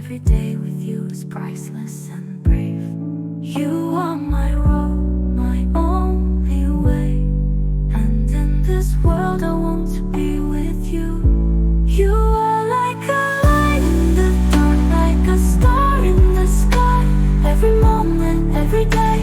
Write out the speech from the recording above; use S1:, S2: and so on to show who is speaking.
S1: every day with you is priceless and brave. You are my road, my only way, and in this world I want to be with you. You are like a light in the dark, like a star in the sky, every moment, every day.